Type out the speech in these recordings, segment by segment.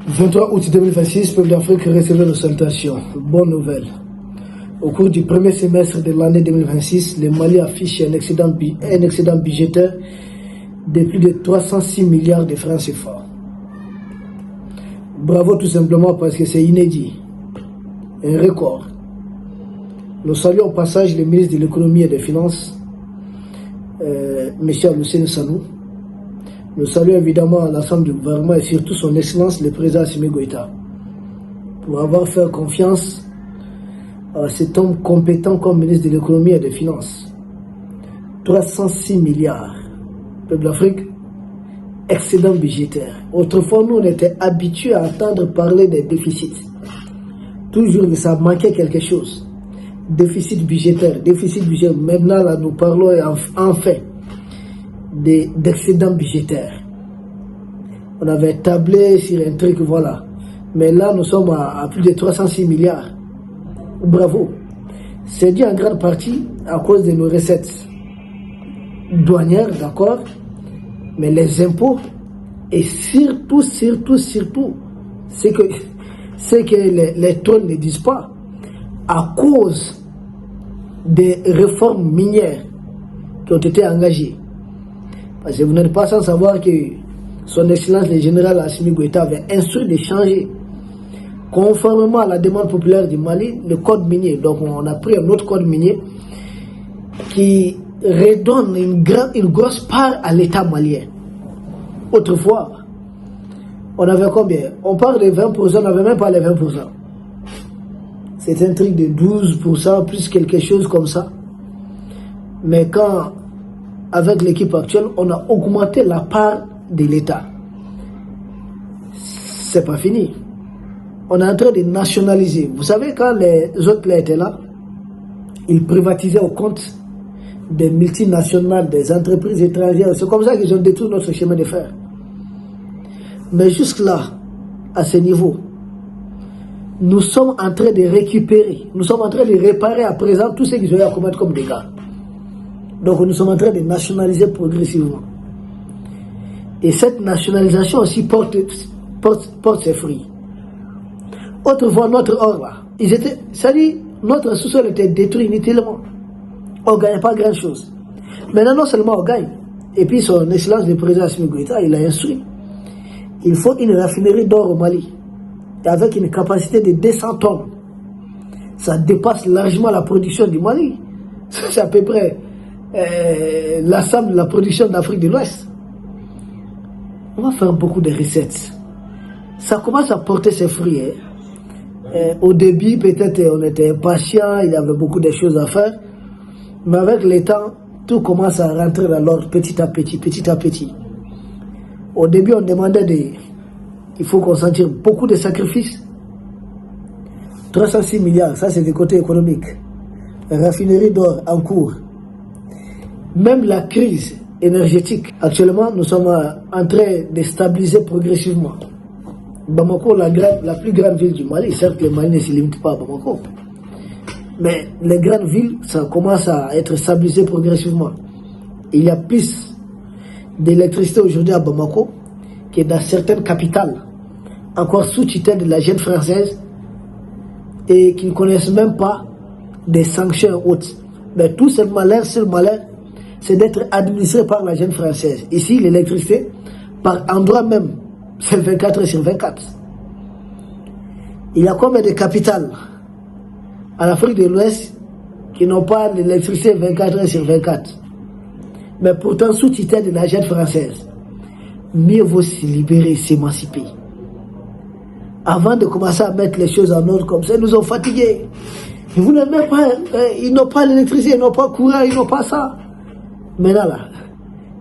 23 août 2026, peuple d'Afrique recevait nos salutations. Bonne nouvelle. Au cours du premier semestre de l'année 2026, le Mali affiche un excédent budgétaire de plus de 306 milliards de francs CFA. Bravo tout simplement parce que c'est inédit, un record. Nous saluons au passage le ministre de l'économie et des finances, M. Lucien Sanou. Nous saluons évidemment l'ensemble du gouvernement et surtout son excellence, le président Assimi Goïta, pour avoir fait confiance à cet homme compétent comme ministre de l'économie et des finances. 306 milliards. Peuple d'Afrique, excédent budgétaire. Autrefois, nous, on était habitués à entendre parler des déficits. Toujours que ça manquait quelque chose. Déficit budgétaire. Maintenant, là, nous parlons enfin d'excédent budgétaire. On avait tablé sur un truc, voilà. Mais là, nous sommes à plus de 306 milliards. Bravo. C'est dû en grande partie à cause de nos recettes douanières, d'accord, mais les impôts et surtout, c'est que les trolls ne disent pas, à cause des réformes minières qui ont été engagées. Parce que vous n'êtes pas sans savoir que son excellence le général Assimi Goïta avait instruit de changer, conformément à la demande populaire du Mali, le code minier. Donc on a pris un autre code minier qui redonne une grosse part à l'État malien. Autrefois, on avait combien? On parle de 20%, on n'avait même pas les 20%. C'est un truc de 12%, plus quelque chose comme ça. Mais quand, avec l'équipe actuelle, on a augmenté la part de l'État. C'est pas fini. On est en train de nationaliser. Vous savez, quand les autres étaient là, ils privatisaient au compte des multinationales, des entreprises étrangères. C'est comme ça qu'ils ont détruit notre chemin de fer. Mais jusque-là, à ce niveau, nous sommes en train de récupérer, nous sommes en train de réparer à présent tout ce qu'ils ont eu à commettre comme dégâts. Donc nous sommes en train de nationaliser progressivement. Et cette nationalisation aussi porte ses fruits. Autrefois, notre or là, notre sous-sol était détruit inutilement. On ne gagnait pas grand-chose. Maintenant, non seulement on gagne, et puis son excellence le président Assimi Goïta, il a instruit. Il faut une raffinerie d'or au Mali, avec une capacité de 200 tonnes. Ça dépasse largement la production du Mali. C'est à peu près l'ensemble de la production d'Afrique de l'Ouest. On va faire beaucoup de recettes. Ça commence à porter ses fruits. Au début, peut-être on était impatient, il y avait beaucoup de choses à faire. Mais avec le temps, tout commence à rentrer dans l'ordre petit à petit. Au début, on demandait il faut consentir beaucoup de sacrifices. 306 milliards, ça c'est du côté économique. Raffinerie d'or en cours. Même la crise énergétique, actuellement, nous sommes en train de stabiliser progressivement. Bamako, la plus grande ville du Mali, certes le Mali ne se limite pas à Bamako. Mais les grandes villes, ça commence à être stabilisé progressivement. Il y a plus d'électricité aujourd'hui à Bamako que dans certaines capitales, encore sous tutelle de la jeune française, et qui ne connaissent même pas des sanctions hautes. Mais tout seul malheur, c'est d'être administré par la jeune française. Ici, l'électricité, par endroit même, c'est 24 sur 24. Il y a combien de capitales en Afrique de l'Ouest qui n'ont pas l'électricité 24 heures sur 24. Mais pourtant, sous tutelle de la jeune française, mieux vaut se libérer, s'émanciper. Avant de commencer à mettre les choses en ordre comme ça, ils nous ont fatigués. Ils voulaient même pas, ils n'ont pas l'électricité, ils n'ont pas le courant, ils n'ont pas ça. Maintenant là,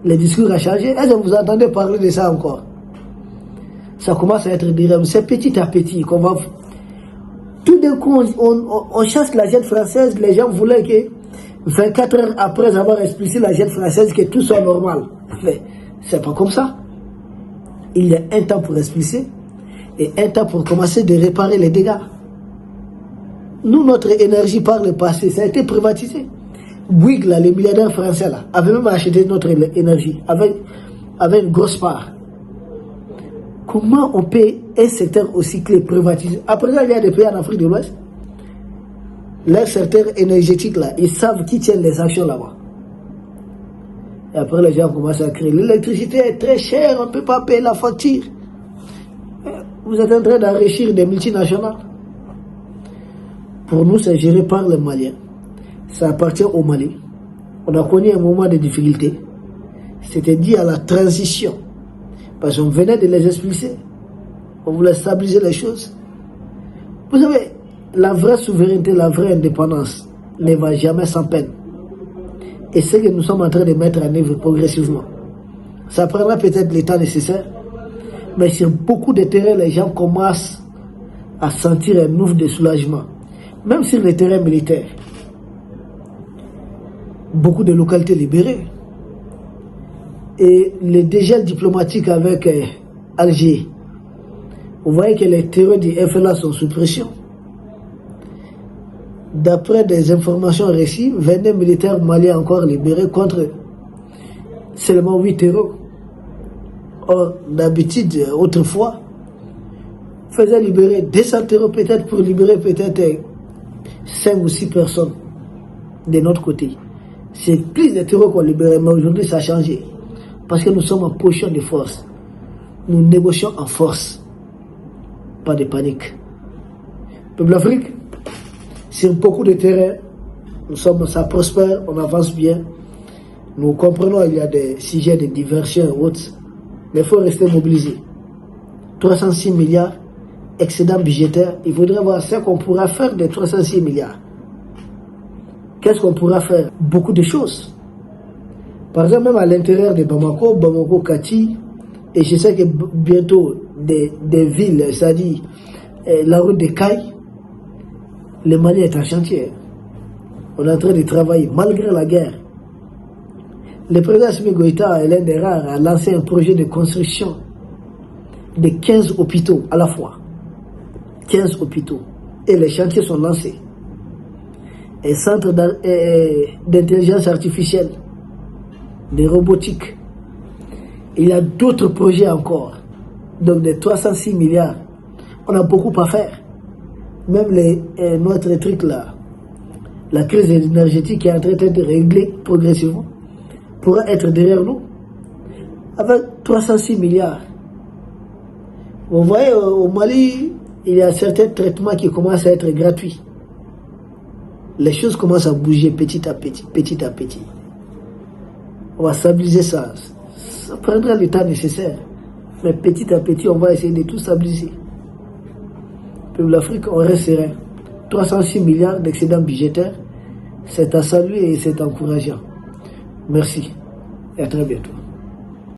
le discours a changé. Est-ce que vous entendez parler de ça encore? Ça commence à être direct. C'est petit à petit qu'on va... Tout d'un coup, on chasse la jeune française. Les gens voulaient que 24 heures après avoir expulsé la jeune française, que tout soit normal. Mais c'est pas comme ça. Il y a un temps pour expulser et un temps pour commencer de réparer les dégâts. Nous, notre énergie par le passé, ça a été privatisé. Bouygues, là, les milliardaires français, là, avaient même acheté notre énergie, avec une grosse part. Comment on peut un secteur aussi clé privatiser? À présent, il y a des pays en Afrique de l'Ouest, leur secteur énergétique là, ils savent qui tient les actions là-bas. Et après, les gens commencent à créer. L'électricité est très chère, on ne peut pas payer la facture. Vous êtes en train d'enrichir des multinationales. Pour nous, c'est géré par les Maliens. Ça appartient au Mali. On a connu un moment de difficulté. C'était dû à la transition. Parce qu'on venait de les expulser. On voulait stabiliser les choses. Vous savez, la vraie souveraineté, la vraie indépendance ne va jamais sans peine. Et c'est ce que nous sommes en train de mettre en œuvre progressivement. Ça prendra peut-être le temps nécessaire, mais sur beaucoup de terrains, les gens commencent à sentir un ouf de soulagement. Même sur les terrains militaires. Beaucoup de localités libérées. Et le dégel diplomatique avec Alger. Vous voyez que les terreurs du FLA sont sous pression. D'après des informations reçues, 22 militaires maliens encore libérés contre seulement 8 terreurs. Or, d'habitude, autrefois, faisait libérer 200 terreurs peut-être pour libérer peut-être 5 ou 6 personnes de notre côté. C'est plus de terreurs qu'on libérait, mais aujourd'hui ça a changé. Parce que nous sommes en position de force. Nous négocions en force. Pas de panique. Peuple d'Afrique, sur beaucoup de terrains, ça prospère, on avance bien. Nous comprenons qu'il y a des sujets de diversion et autres, mais il faut rester mobilisé. 306 milliards, excédent budgétaire, il faudrait voir ce qu'on pourra faire de 306 milliards. Qu'est-ce qu'on pourra faire? Beaucoup de choses. Par exemple, même à l'intérieur de Bamako, Bamako, Kati, et je sais que bientôt des villes, c'est-à-dire la route de Caille, le Mali est en chantier. On est en train de travailler malgré la guerre. Le président Assimi Goïta est l'un des rares à lancer un projet de construction de 15 hôpitaux à la fois. 15 hôpitaux. Et les chantiers sont lancés. Un centre d'intelligence artificielle, de robotique. Il y a d'autres projets encore. Donc des 306 milliards. On a beaucoup à faire. Même notre truc là, la crise énergétique qui est en train de régler progressivement, pourra être derrière nous. Avec 306 milliards. Vous voyez, au Mali, il y a certains traitements qui commencent à être gratuits. Les choses commencent à bouger petit à petit, petit à petit. On va stabiliser ça. Ça prendra le temps nécessaire. Mais petit à petit, on va essayer de tout stabiliser. Pour l'Afrique, on reste serein. 306 milliards d'excédents budgétaires, c'est à saluer et c'est encourageant. Merci et à très bientôt.